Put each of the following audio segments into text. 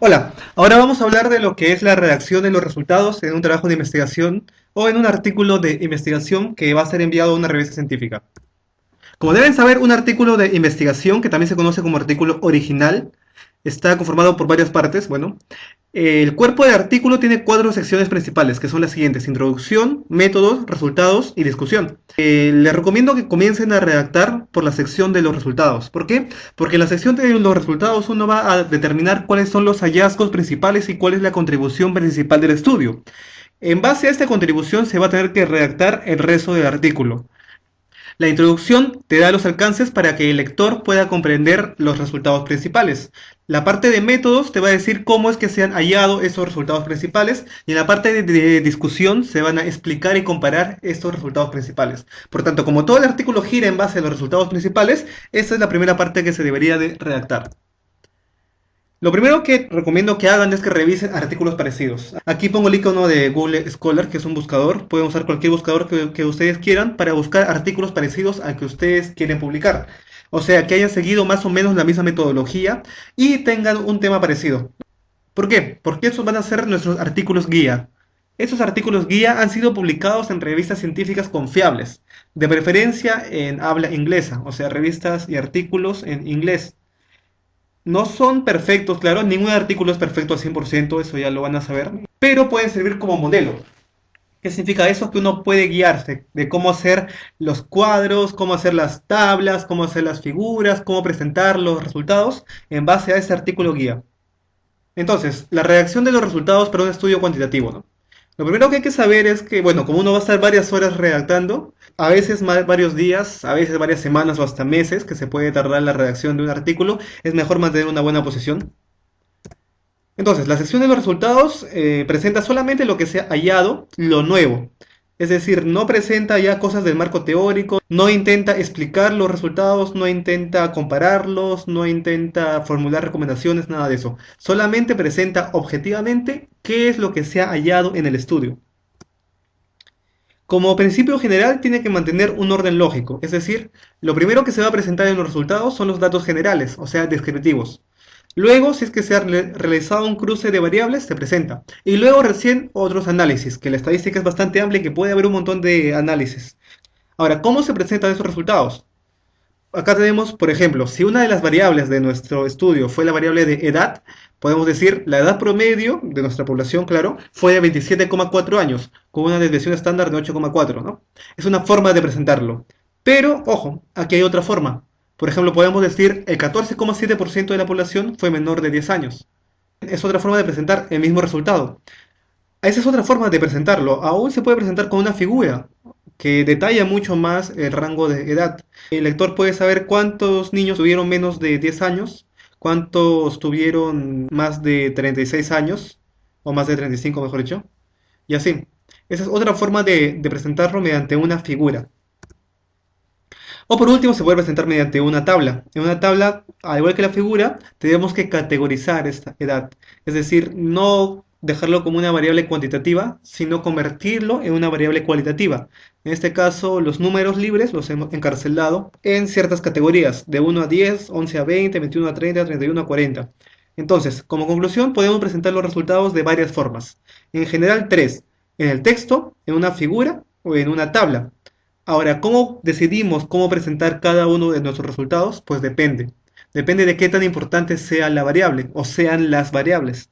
Hola, ahora vamos a hablar de lo que es la redacción de los resultados en un trabajo de investigación o en un artículo de investigación que va a ser enviado a una revista científica. Como deben saber, un artículo de investigación, que también se conoce como artículo original, está conformado por varias partes. Bueno, el cuerpo del artículo tiene cuatro secciones principales, que son las siguientes: introducción, métodos, resultados y discusión. Les recomiendo que comiencen a redactar por la sección de los resultados. ¿Por qué? Porque en la sección de los resultados uno va a determinar cuáles son los hallazgos principales y cuál es la contribución principal del estudio. En base a esta contribución se va a tener que redactar el resto del artículo. La introducción te da los alcances para que el lector pueda comprender los resultados principales. La parte de métodos te va a decir cómo es que se han hallado esos resultados principales, y en la parte de discusión se van a explicar y comparar estos resultados principales. Por tanto, como todo el artículo gira en base a los resultados principales, esta es la primera parte que se debería de redactar. Lo primero que recomiendo que hagan es que revisen artículos parecidos. Aquí pongo el icono de Google Scholar, que es un buscador. Pueden usar cualquier buscador que ustedes quieran para buscar artículos parecidos al que ustedes quieren publicar. O sea, que hayan seguido más o menos la misma metodología y tengan un tema parecido. ¿Por qué? Porque esos van a ser nuestros artículos guía. Esos artículos guía han sido publicados en revistas científicas confiables, de preferencia en habla inglesa, o sea, revistas y artículos en inglés. No son perfectos, claro, ningún artículo es perfecto al 100%, eso ya lo van a saber, pero pueden servir como modelo. ¿Qué significa eso? Que uno puede guiarse de cómo hacer los cuadros, cómo hacer las tablas, cómo hacer las figuras, cómo presentar los resultados en base a ese artículo guía. Entonces, la redacción de los resultados para un estudio cuantitativo, ¿no? Lo primero que hay que saber es que, bueno, como uno va a estar varias horas redactando, a veces varios días, a veces varias semanas o hasta meses que se puede tardar la redacción de un artículo, es mejor mantener una buena posición. Entonces, la sección de los resultados presenta solamente lo que se ha hallado, lo nuevo. Es decir, no presenta ya cosas del marco teórico, no intenta explicar los resultados, no intenta compararlos, no intenta formular recomendaciones, nada de eso. Solamente presenta objetivamente qué es lo que se ha hallado en el estudio. Como principio general tiene que mantener un orden lógico, es decir, lo primero que se va a presentar en los resultados son los datos generales, o sea, descriptivos. Luego, si es que se ha realizado un cruce de variables, se presenta. Y luego recién otros análisis, que la estadística es bastante amplia y que puede haber un montón de análisis. Ahora, ¿cómo se presentan esos resultados? Acá tenemos, por ejemplo, si una de las variables de nuestro estudio fue la variable de edad, podemos decir la edad promedio de nuestra población, claro, fue de 27,4 años, con una desviación estándar de 8,4, ¿no? Es una forma de presentarlo. Pero, ojo, aquí hay otra forma. Por ejemplo, podemos decir el 14,7% de la población fue menor de 10 años. Es otra forma de presentar el mismo resultado. Esa es otra forma de presentarlo. Aún se puede presentar con una figura que detalla mucho más el rango de edad. El lector puede saber cuántos niños tuvieron menos de 10 años, cuántos tuvieron más de 36 años, o más de 35, mejor dicho, y así. Esa es otra forma de presentarlo mediante una figura. O por último, se puede presentar mediante una tabla. En una tabla, al igual que la figura, tenemos que categorizar esta edad. Es decir, no dejarlo como una variable cuantitativa, sino convertirlo en una variable cualitativa. En este caso, los números libres los hemos encarcelado en ciertas categorías, de 1 a 10, 11 a 20, 21 a 30, 31 a 40. Entonces, como conclusión, podemos presentar los resultados de varias formas. En general, tres: en el texto, en una figura o en una tabla. Ahora, ¿cómo decidimos cómo presentar cada uno de nuestros resultados? Pues depende. Depende de qué tan importante sea la variable o sean las variables.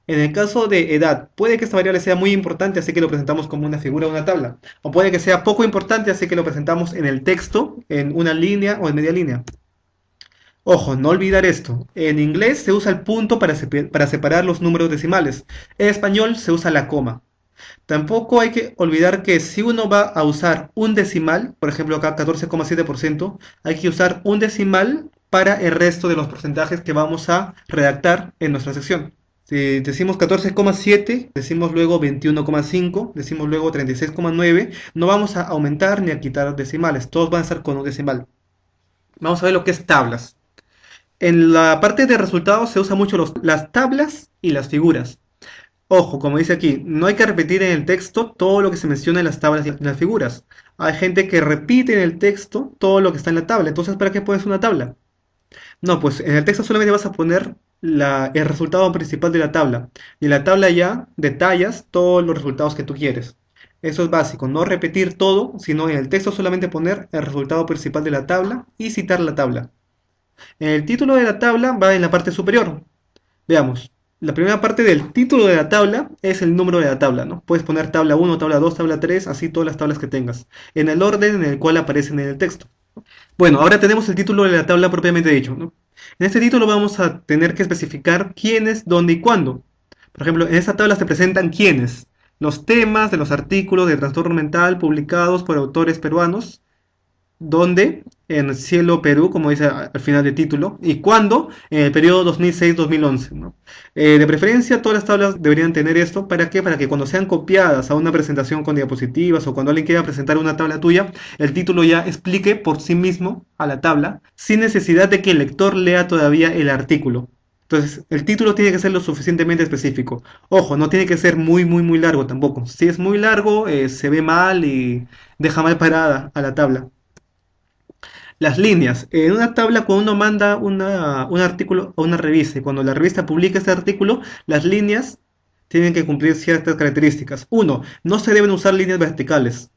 En el caso de edad, puede que esta variable sea muy importante, así que lo presentamos como una figura o una tabla. O puede que sea poco importante, así que lo presentamos en el texto, en una línea o en media línea. Ojo, no olvidar esto. En inglés se usa el punto para separar los números decimales. En español se usa la coma. Tampoco hay que olvidar que si uno va a usar un decimal, por ejemplo acá 14,7%, hay que usar un decimal para el resto de los porcentajes que vamos a redactar en nuestra sección. Si decimos 14,7, decimos luego 21,5, decimos luego 36,9, no vamos a aumentar ni a quitar decimales, todos van a estar con un decimal. Vamos a ver lo que es tablas. En la parte de resultados se usa mucho las tablas y las figuras. Ojo, como dice aquí, no hay que repetir en el texto todo lo que se menciona en las tablas y en las figuras. Hay gente que repite en el texto todo lo que está en la tabla. Entonces, ¿para qué pones una tabla? No, pues en el texto solamente vas a poner el resultado principal de la tabla. Y en la tabla ya detallas todos los resultados que tú quieres. Eso es básico, no repetir todo, sino en el texto solamente poner el resultado principal de la tabla y citar la tabla. El título de la tabla va en la parte superior. Veamos. La primera parte del título de la tabla es el número de la tabla, ¿no? Puedes poner tabla 1, tabla 2, tabla 3, así todas las tablas que tengas, en el orden en el cual aparecen en el texto. Bueno, ahora tenemos el título de la tabla propiamente dicho, ¿no? En este título vamos a tener que especificar quiénes, dónde y cuándo. Por ejemplo, en esta tabla se presentan quiénes, los temas de los artículos de trastorno mental publicados por autores peruanos, dónde, en Cielo Perú, como dice al final del título, y cuándo, en el periodo 2006-2011, ¿no? De preferencia, todas las tablas deberían tener esto. ¿Para qué? Para que cuando sean copiadas a una presentación con diapositivas o cuando alguien quiera presentar una tabla tuya, el título ya explique por sí mismo a la tabla, sin necesidad de que el lector lea todavía el artículo. Entonces, el título tiene que ser lo suficientemente específico. Ojo, no tiene que ser muy largo tampoco. Si es muy largo, se ve mal y deja mal parada a la tabla. Las líneas. En una tabla, cuando uno manda un artículo a una revista y cuando la revista publica este artículo, las líneas tienen que cumplir ciertas características. Uno, no se deben usar líneas verticales.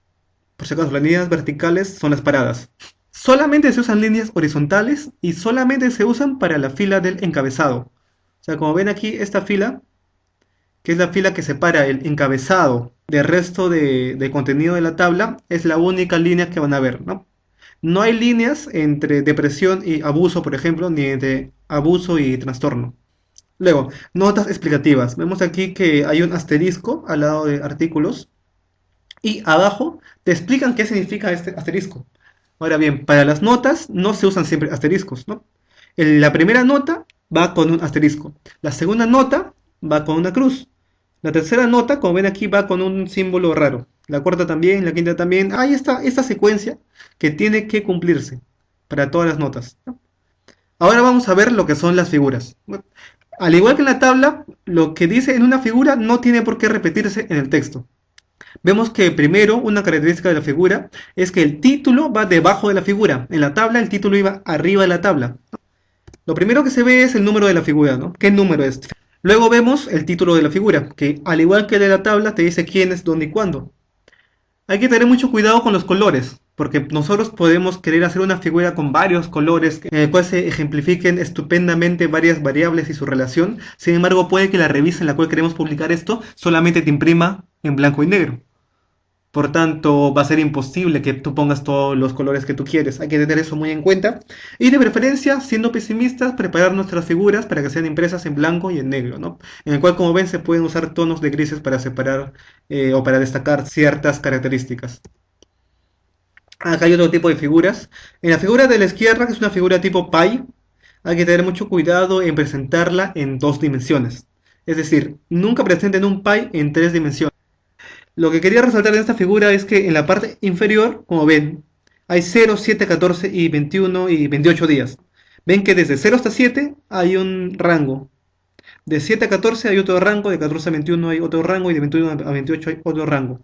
Por si acaso, las líneas verticales son las paradas. Solamente se usan líneas horizontales y solamente se usan para la fila del encabezado. O sea, como ven aquí, esta fila, que es la fila que separa el encabezado del resto de contenido de la tabla, es la única línea que van a ver, ¿no? No hay líneas entre depresión y abuso, por ejemplo, ni entre abuso y trastorno. Luego, notas explicativas. Vemos aquí que hay un asterisco al lado de artículos y abajo te explican qué significa este asterisco. Ahora bien, para las notas no se usan siempre asteriscos, ¿no? La primera nota va con un asterisco. La segunda nota va con una cruz. La tercera nota, como ven aquí, va con un símbolo raro. La cuarta también, la quinta también. Ahí está esta secuencia que tiene que cumplirse para todas las notas, ¿no? Ahora vamos a ver lo que son las figuras. Al igual que en la tabla, lo que dice en una figura no tiene por qué repetirse en el texto. Vemos que primero una característica de la figura es que el título va debajo de la figura. En la tabla el título iba arriba de la tabla. Lo primero que se ve es el número de la figura, ¿no? ¿Qué número es? Luego vemos el título de la figura, que al igual que de la tabla te dice quién es, dónde y cuándo. Hay que tener mucho cuidado con los colores, porque nosotros podemos querer hacer una figura con varios colores en el cual se ejemplifiquen estupendamente varias variables y su relación. Sin embargo, puede que la revista en la cual queremos publicar esto solamente te imprima en blanco y negro. Por tanto, va a ser imposible que tú pongas todos los colores que tú quieres. Hay que tener eso muy en cuenta. Y de preferencia, siendo pesimistas, preparar nuestras figuras para que sean impresas en blanco y en negro, ¿no? En el cual, como ven, se pueden usar tonos de grises para separar o para destacar ciertas características. Acá hay otro tipo de figuras. En la figura de la izquierda, que es una figura tipo pie, hay que tener mucho cuidado en presentarla en dos dimensiones. Es decir, nunca presenten un pie en tres dimensiones. Lo que quería resaltar de esta figura es que en la parte inferior, como ven, hay 0, 7, 14 y 21 y 28 días. Ven que desde 0 hasta 7 hay un rango. De 7 a 14 hay otro rango, de 14 a 21 hay otro rango y de 21 a 28 hay otro rango.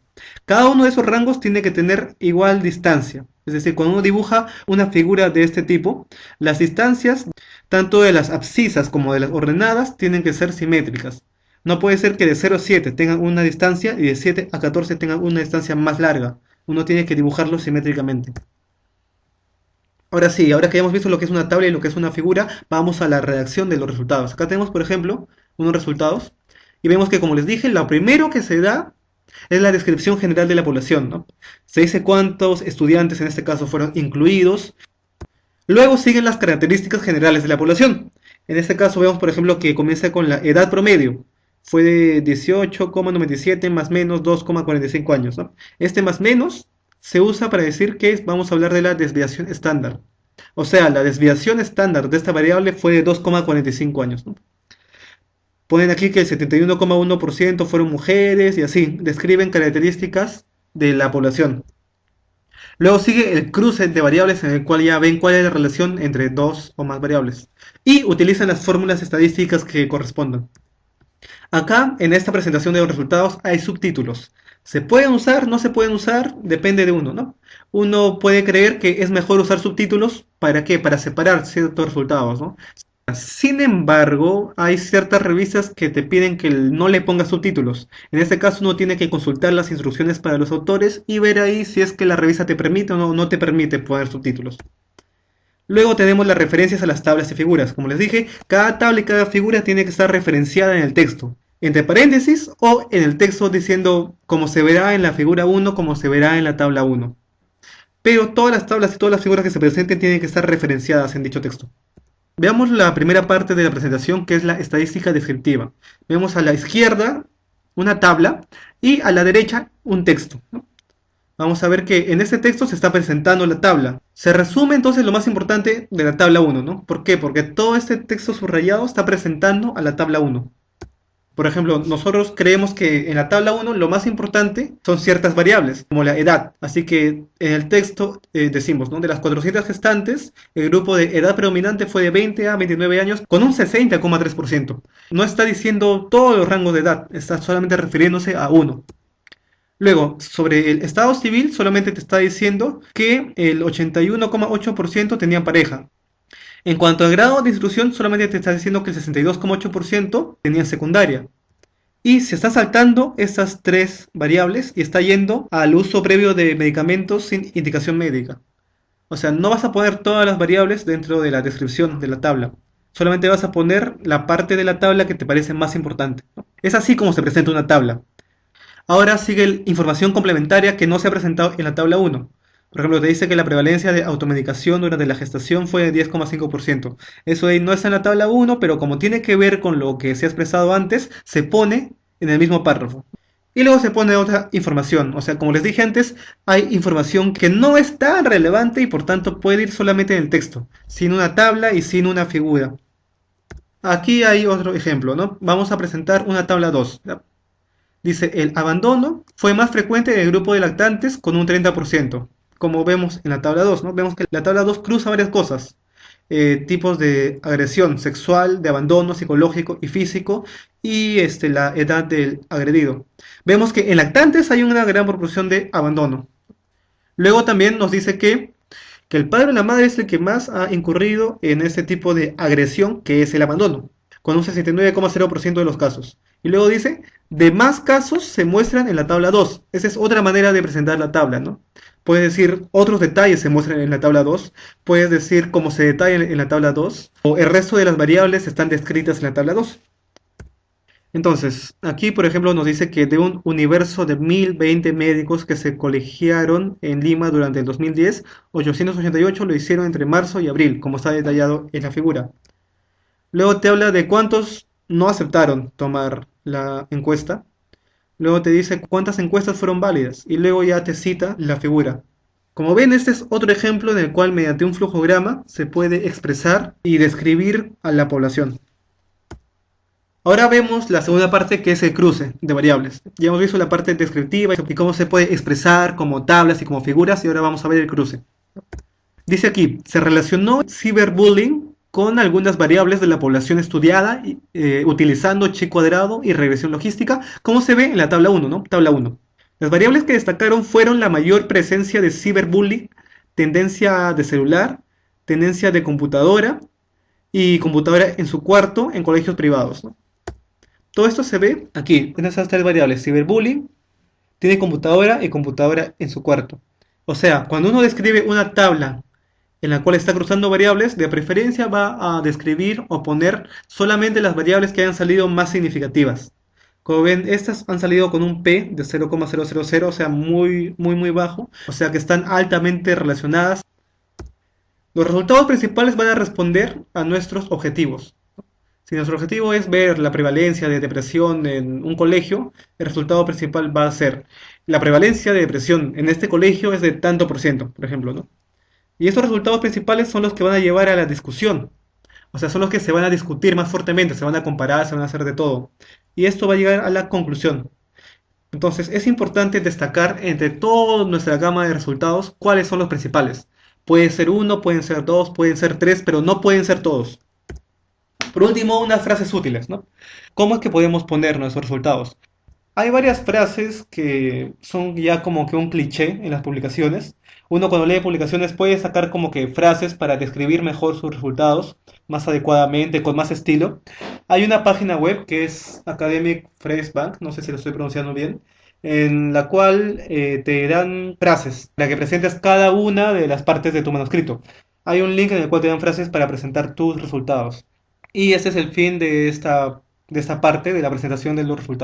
Cada uno de esos rangos tiene que tener igual distancia. Es decir, cuando uno dibuja una figura de este tipo, las distancias, tanto de las abscisas como de las ordenadas, tienen que ser simétricas. No puede ser que de 0 a 7 tengan una distancia y de 7 a 14 tengan una distancia más larga. Uno tiene que dibujarlo simétricamente. Ahora sí, ahora que hemos visto lo que es una tabla y lo que es una figura, vamos a la redacción de los resultados. Acá tenemos, por ejemplo, unos resultados y vemos que, como les dije, lo primero que se da es la descripción general de la población, ¿no? Se dice cuántos estudiantes en este caso fueron incluidos. Luego siguen las características generales de la población. En este caso vemos, por ejemplo, que comienza con la edad promedio. Fue de 18,97 más menos 2,45 años, ¿no? Este más menos se usa para decir que vamos a hablar de la desviación estándar. O sea, la desviación estándar de esta variable fue de 2,45 años, ¿no? Ponen aquí que el 71,1% fueron mujeres y así, describen características de la población. Luego sigue el cruce de variables en el cual ya ven cuál es la relación entre dos o más variables. Y utilizan las fórmulas estadísticas que correspondan. Acá, en esta presentación de los resultados, hay subtítulos. ¿Se pueden usar? ¿No se pueden usar? Depende de uno, ¿no? Uno puede creer que es mejor usar subtítulos. ¿Para qué? Para separar ciertos resultados, ¿no? Sin embargo, hay ciertas revistas que te piden que no le pongas subtítulos. En este caso, uno tiene que consultar las instrucciones para los autores y ver ahí si es que la revista te permite o no te permite poner subtítulos. Luego tenemos las referencias a las tablas y figuras. Como les dije, cada tabla y cada figura tiene que estar referenciada en el texto, entre paréntesis o en el texto diciendo cómo se verá en la figura 1, como se verá en la tabla 1. Pero todas las tablas y todas las figuras que se presenten tienen que estar referenciadas en dicho texto. Veamos la primera parte de la presentación, que es la estadística descriptiva. Vemos a la izquierda una tabla y a la derecha un texto, ¿no? Vamos a ver que en este texto se está presentando la tabla. Se resume entonces lo más importante de la tabla 1, ¿no? ¿Por qué? Porque todo este texto subrayado está presentando a la tabla 1. Por ejemplo, nosotros creemos que en la tabla 1 lo más importante son ciertas variables, como la edad. Así que en el texto decimos, ¿no? De las 400 gestantes, el grupo de edad predominante fue de 20 a 29 años con un 60,3%. No está diciendo todos los rangos de edad, está solamente refiriéndose a uno. Luego, sobre el estado civil, solamente te está diciendo que el 81,8% tenían pareja. En cuanto al grado de instrucción, solamente te está diciendo que el 62,8% tenía secundaria. Y se está saltando estas tres variables y está yendo al uso previo de medicamentos sin indicación médica. O sea, no vas a poner todas las variables dentro de la descripción de la tabla. Solamente vas a poner la parte de la tabla que te parece más importante, ¿no? Es así como se presenta una tabla. Ahora sigue información complementaria que no se ha presentado en la tabla 1. Por ejemplo, te dice que la prevalencia de automedicación durante la gestación fue de 10,5%. Eso ahí no está en la tabla 1, pero como tiene que ver con lo que se ha expresado antes, se pone en el mismo párrafo. Y luego se pone otra información. O sea, como les dije antes, hay información que no es tan relevante y por tanto puede ir solamente en el texto, sin una tabla y sin una figura. Aquí hay otro ejemplo, ¿no? Vamos a presentar una tabla 2. Dice, el abandono fue más frecuente en el grupo de lactantes con un 30%, como vemos en la tabla 2, ¿no? Vemos que la tabla 2 cruza varias cosas, tipos de agresión sexual, de abandono psicológico y físico, y la edad del agredido. Vemos que en lactantes hay una gran proporción de abandono. Luego también nos dice que el padre o la madre es el que más ha incurrido en este tipo de agresión, que es el abandono, con un 69,0% de los casos. Y luego dice, de más casos se muestran en la tabla 2. Esa es otra manera de presentar la tabla, ¿no? Puedes decir, otros detalles se muestran en la tabla 2. Puedes decir cómo se detalla en la tabla 2. O el resto de las variables están descritas en la tabla 2. Entonces, aquí por ejemplo nos dice que de un universo de 1020 médicos que se colegiaron en Lima durante el 2010, 888 lo hicieron entre marzo y abril, como está detallado en la figura. Luego te habla de cuántos no aceptaron tomar la encuesta. Luego te dice cuántas encuestas fueron válidas y luego ya te cita la figura. Como ven, este es otro ejemplo en el cual mediante un flujograma se puede expresar y describir a la población. Ahora vemos la segunda parte, que es el cruce de variables. Ya hemos visto la parte descriptiva y cómo se puede expresar como tablas y como figuras, y ahora vamos a ver el cruce. Dice aquí, se relacionó ciberbullying con algunas variables de la población estudiada, utilizando chi cuadrado y regresión logística, como se ve en la tabla 1, ¿no? Tabla 1. Las variables que destacaron fueron la mayor presencia de ciberbullying, tendencia de celular, tendencia de computadora y computadora en su cuarto en colegios privados, ¿no? Todo esto se ve aquí, en esas tres variables. Ciberbullying, tiene computadora y computadora en su cuarto. O sea, cuando uno describe una tabla en la cual está cruzando variables, de preferencia va a describir o poner solamente las variables que hayan salido más significativas. Como ven, estas han salido con un P de 0,000, o sea, muy bajo. O sea que están altamente relacionadas. Los resultados principales van a responder a nuestros objetivos. Si nuestro objetivo es ver la prevalencia de depresión en un colegio, el resultado principal va a ser la prevalencia de depresión en este colegio es de tanto por ciento, por ejemplo, ¿no? Y estos resultados principales son los que van a llevar a la discusión. O sea, son los que se van a discutir más fuertemente, se van a comparar, se van a hacer de todo. Y esto va a llegar a la conclusión. Entonces, es importante destacar entre toda nuestra gama de resultados cuáles son los principales. Puede ser uno, pueden ser dos, pueden ser tres, pero no pueden ser todos. Por último, unas frases útiles, ¿no? ¿Cómo es que podemos poner nuestros resultados? Hay varias frases que son ya como que un cliché en las publicaciones. Uno cuando lee publicaciones puede sacar como que frases para describir mejor sus resultados, más adecuadamente, con más estilo. Hay una página web que es Academic Phrase Bank, no sé si lo estoy pronunciando bien, en la cual te dan frases para que presentes cada una de las partes de tu manuscrito. Hay un link en el cual te dan frases para presentar tus resultados. Y ese es el fin de esta parte de la presentación de los resultados.